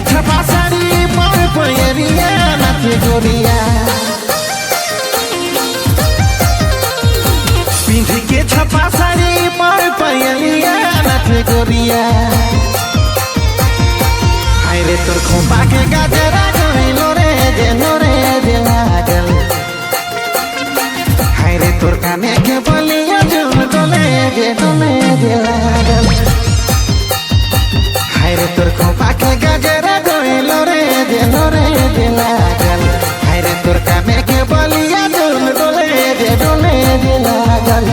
छपा साड़ी मार पयरिया नाचे गोरिया पिंधी के छपा साड़ी मार पयरिया नाचे गोरिया हाय रे तोर खोपा के गाजरा गइलो रे जे लागल हाय रे तोर काने के बलिया जुम डोले जे लागल हाय रे तोर खोपा के गाजरा गइलो रे जे लागल हाय रे तोर काने के बलिया जुम डोले जे लागल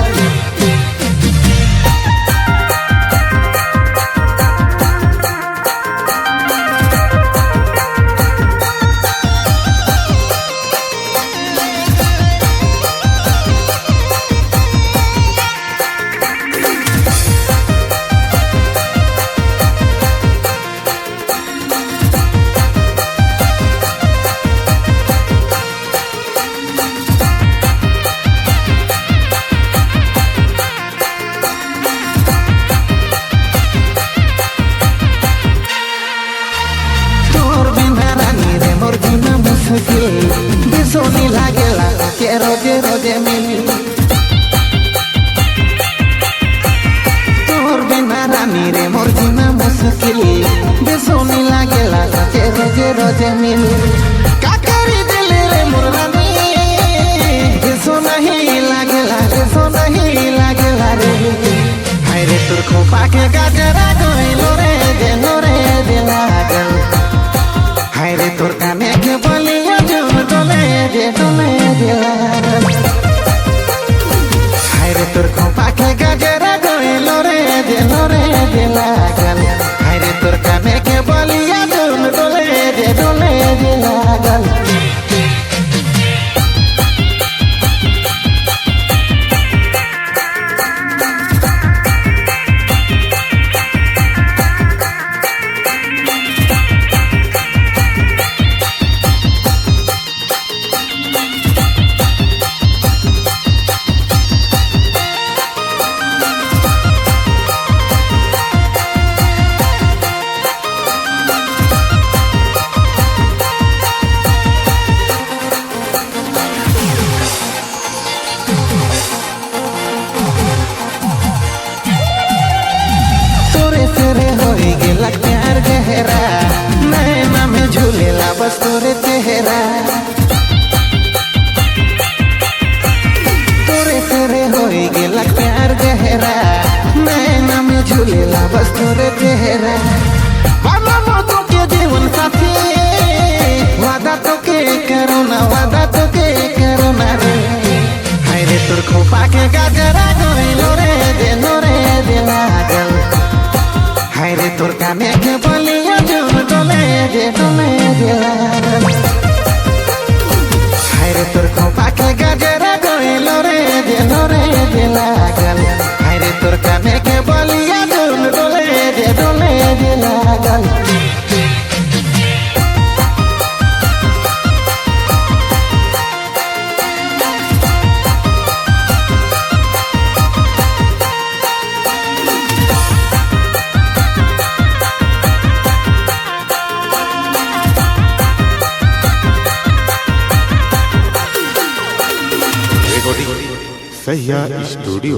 सोनी लागेला के रोजे मिली तोर बिना रानी रे मोर जीना मुश्किल बेसोनी लागेला के रोजे मिली का करी दिल रे मोर रानी बेसो नहीं लागेला रे हाय रे तोर खोपा के गाजरा गइलो रे जे लागल हाय रे तोर काने के बलिया जे लागल हाय रे तोर खोपा के गाजरा गइलो रे जे लागल हाय रे तोर काने के बलिया डोले जे लागल प्यार गहरा नैना में झूलेला बस तोरे चेहरा तोरे होई गेला प्यार गहरा नैना में झूलेला बस तोरे चेहरा बाबा तो के जीवन साथी वादा तो के करो ना रे हाय रे तोर खोपा के गाजरा गइलो रे जे लागल हाय रे तोर काने के बलिया जुम डोले जे लागल हाय रे तोर खोपा के गाजरा गइलो रे जे लागल हाय रे तोर काने के बलिया जुम डोले जे लागल सह्या स्टूडियो।